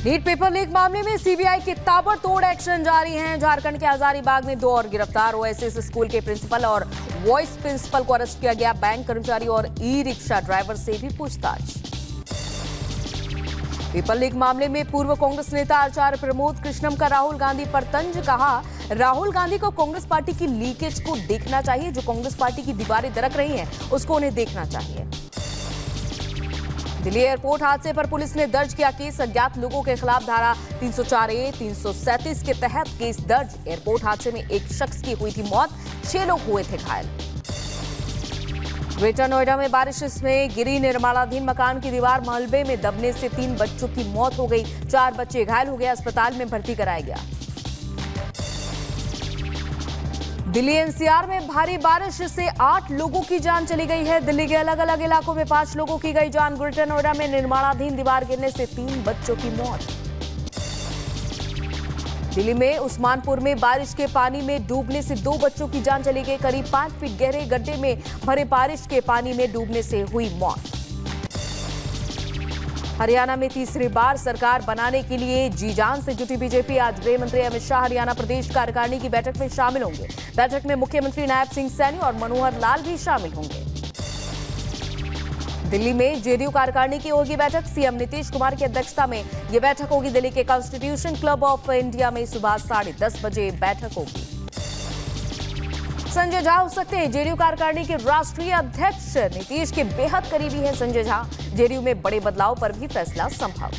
NEET paper leak मामले में CBI की ताबड़तोड़ एक्शन जारी है। झारखंड के हजारीबाग में 2 और गिरफ्तार। ओएसएस स्कूल के प्रिंसिपल और वाइस प्रिंसिपल को अरेस्ट किया गया। बैंक कर्मचारी और ई रिक्शा ड्राइवर से भी पूछताछ। पेपर लीक मामले में पूर्व कांग्रेस नेता आचार्य प्रमोद कृष्णम का राहुल गांधी पर तंज। कहा, राहुल गांधी को कांग्रेस पार्टी की लीकेज को देखना चाहिए। जो कांग्रेस पार्टी की दीवारें दरक रही हैं, उसको उन्हें देखना चाहिए। दिल्ली एयरपोर्ट हादसे पर पुलिस ने दर्ज किया केस। अज्ञात लोगों के खिलाफ धारा 304A, 337 के तहत केस दर्ज। एयरपोर्ट हादसे में एक शख्स की हुई थी मौत, 6 लोग हुए थे घायल। ग्रेटर नोएडा में बारिश में गिरी निर्माणाधीन मकान की दीवार। मलबे में दबने से 3 बच्चों की मौत हो गई। 4 बच्चे घायल हो गए, अस्पताल में भर्ती कराया गया। दिल्ली एनसीआर में भारी बारिश से 8 लोगों की जान चली गई है। दिल्ली के अलग अलग इलाकों में 5 लोगों की गई जान। ग्रेटर नोएडा में निर्माणाधीन दीवार गिरने से 3 बच्चों की मौत। दिल्ली में उस्मानपुर में बारिश के पानी में डूबने से 2 बच्चों की जान चली गई। करीब 5 फीट गहरे गड्ढे में भरे बारिश के पानी में डूबने से हुई मौत। हरियाणा में तीसरी बार सरकार बनाने के लिए जी जान से जुटी बीजेपी। आज गृह मंत्री अमित शाह हरियाणा प्रदेश कार्यकारिणी की बैठक में शामिल होंगे। बैठक में मुख्यमंत्री नायब सिंह सैनी और मनोहर लाल भी शामिल होंगे। दिल्ली में जेडीयू कार्यकारिणी की होगी बैठक। सीएम नीतीश कुमार की अध्यक्षता में यह बैठक होगी। दिल्ली के कॉन्स्टिट्यूशन क्लब ऑफ इंडिया में सुबह 10:30 बजे बैठक होगी। संजय झा हो सकते हैं जेडीयू कार्यकारिणी के राष्ट्रीय अध्यक्ष। नीतीश के बेहद करीबी हैं संजय झा। जेडीयू में बड़े बदलाव पर भी फैसला संभव।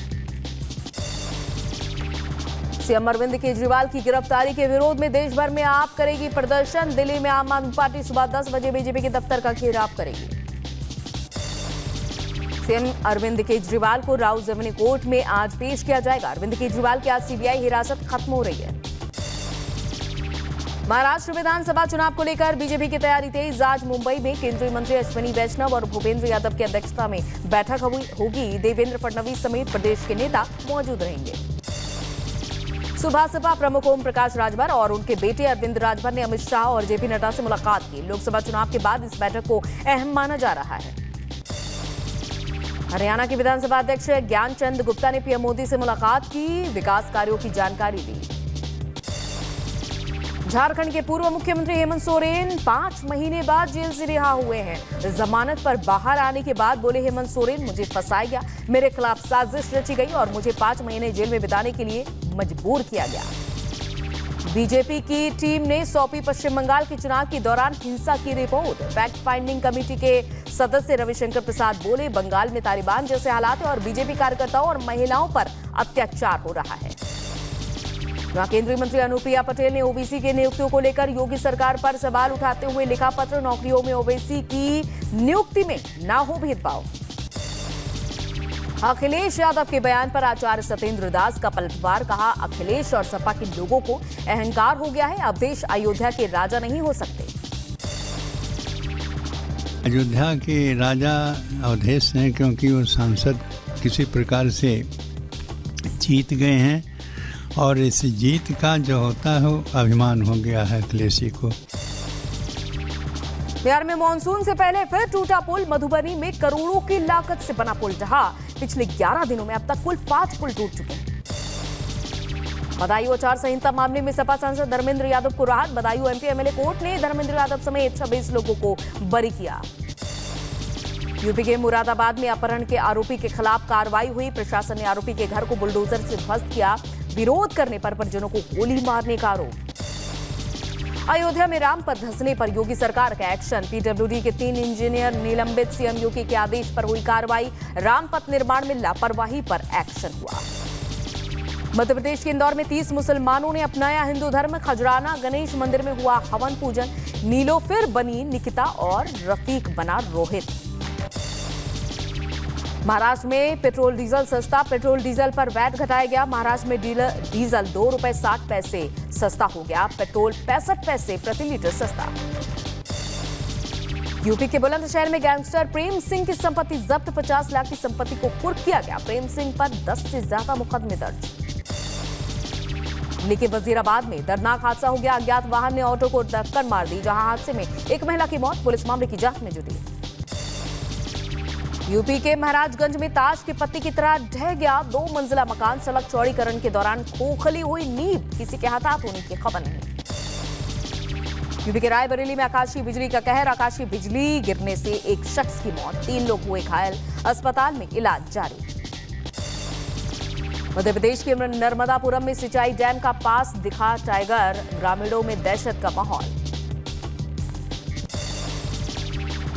सीएम अरविंद केजरीवाल की गिरफ्तारी के विरोध में देश भर में आप करेगी प्रदर्शन। दिल्ली में आम आदमी पार्टी सुबह 10 बजे बीजेपी के दफ्तर का घेराव करेगी। सीएम अरविंद केजरीवाल को राउज़ेवनी कोर्ट में आज पेश किया जाएगा। अरविंद केजरीवाल की आज सीबीआई हिरासत खत्म हो रही है। महाराष्ट्र विधानसभा चुनाव को लेकर बीजेपी की तैयारी तेज। आज मुंबई में केंद्रीय मंत्री अश्विनी वैष्णव और भूपेंद्र यादव की अध्यक्षता में बैठक होगी। देवेंद्र फडणवीस समेत प्रदेश के नेता मौजूद रहेंगे। सुबह सपा प्रमुख ओम प्रकाश राजभर और उनके बेटे अरविंद राजभर ने अमित शाह और जेपी नड्डा से मुलाकात की। लोकसभा चुनाव के बाद इस बैठक को अहम माना जा रहा है। हरियाणा के विधानसभा अध्यक्ष ज्ञानचंद गुप्ता ने पीएम मोदी से मुलाकात की। विकास कार्यों की जानकारी दी। झारखंड के पूर्व मुख्यमंत्री हेमंत सोरेन 5 महीने बाद जेल से रिहा हुए हैं। जमानत पर बाहर आने के बाद बोले हेमंत सोरेन, मुझे फंसाया गया, मेरे खिलाफ साजिश रची गई और मुझे 5 महीने जेल में बिताने के लिए मजबूर किया गया। बीजेपी की टीम ने सौंपी पश्चिम बंगाल के चुनाव के दौरान हिंसा की रिपोर्ट। फैक्ट फाइंडिंग कमेटी के सदस्य रविशंकर प्रसाद बोले, बंगाल में तालिबान जैसे हालात है और बीजेपी कार्यकर्ताओं और महिलाओं पर अत्याचार हो रहा है। केंद्रीय मंत्री अनुप्रिया पटेल ने ओबीसी के नियुक्तियों को लेकर योगी सरकार पर सवाल उठाते हुए लिखा पत्र। नौकरियों में ओबीसी की नियुक्ति में ना हो भेदभाव। अखिलेश यादव के बयान पर आचार्य सत्येंद्र दास का पलटवार। कहा, अखिलेश और सपा के लोगों को अहंकार हो गया है। अब देश अयोध्या के राजा नहीं हो सकते। अयोध्या के राजा अवधेश हैं, क्योंकि वो सांसद किसी प्रकार से जीत गए हैं और इस जीत का जो होता है वो अभिमान हो गया है अखिलेश जी को। बिहार में मानसून से पहले फिर टूटा पुल। मधुबनी में करोड़ों की लागत से बना पुल, जहां पिछले 11 दिनों में अब तक कुल 5 पुल टूट चुके हैं। बदायूं आचार संहिता मामले में सपा सांसद धर्मेंद्र यादव को राहत। बदायूं एमपी एमएलए कोर्ट ने धर्मेंद्र यादव समेत 26 लोगों को बरी किया। यूपी के मुरादाबाद में अपहरण के आरोपी के खिलाफ कार्रवाई हुई। प्रशासन ने आरोपी के घर को बुलडोजर से ध्वस्त किया। विरोध करने पर परिजनों को गोली मारने का आरोप। अयोध्या में राम पथ धंसने पर योगी सरकार का एक्शन। पीडब्ल्यूडी के 3 इंजीनियर निलंबित। सीएम योगी के आदेश पर हुई कार्रवाई। राम पथ निर्माण में लापरवाही पर एक्शन हुआ। मध्य प्रदेश के इंदौर में 30 मुसलमानों ने अपनाया हिंदू धर्म। खजराना गणेश मंदिर में हुआ हवन पूजन। नीलोफिर बनी निकिता और रफीक बना रोहित। महाराष्ट्र में पेट्रोल डीजल सस्ता। पेट्रोल डीजल पर वैट घटाया गया। महाराष्ट्र में डीजल 2 रुपए 60 पैसे सस्ता हो गया। पेट्रोल 65 पैसे प्रति लीटर सस्ता। यूपी के बुलंदशहर में गैंगस्टर प्रेम सिंह की संपत्ति जब्त। 50 लाख की संपत्ति को कुर्क किया गया। प्रेम सिंह पर 10 से ज्यादा मुकदमे दर्ज। दिल्ली के वजीराबाद में दर्दनाक हादसा हो गया। अज्ञात वाहन ने ऑटो को टक्कर मार दी, जहां हादसे में एक महिला की मौत। पुलिस मामले की जांच में जुटी। यूपी के महाराजगंज में ताश के पत्ती की तरह ढह गया 2 मंजिला मकान। सड़क चौड़ीकरण के दौरान खोखली हुई नींव, किसी के हताहत होने की खबर नहीं। यूपी के रायबरेली में आकाशीय बिजली का कहर। आकाशीय बिजली गिरने से एक शख्स की मौत, 3 लोग हुए घायल, अस्पताल में इलाज जारी। मध्य प्रदेश के नर्मदापुरम में सिंचाई डैम का पास दिखा टाइगर, ग्रामीणों में दहशत का माहौल।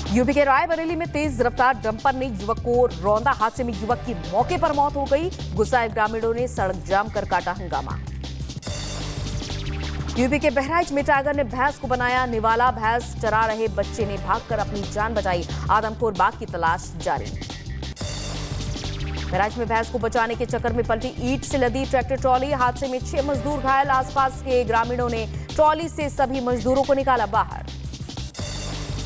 यूपी के रायबरेली में तेज रफ्तार डंपर ने युवक को रौंदा। हादसे में युवक की मौके पर मौत हो गई। गुस्साए ग्रामीणों ने सड़क जाम कर काटा हंगामा। यूपी के बहराइच में टाइगर ने भैंस को बनाया निवाला। भैंस चरा रहे बच्चे ने भागकर अपनी जान बचाई। आदमखोर बाघ की तलाश जारी। बहराइच में भैंस को बचाने के चक्कर में पलटी ईंट से लदी ट्रैक्टर ट्रॉली। हादसे में 6 मजदूर घायल। आसपास के ग्रामीणों ने ट्रॉली से सभी मजदूरों को निकाला बाहर।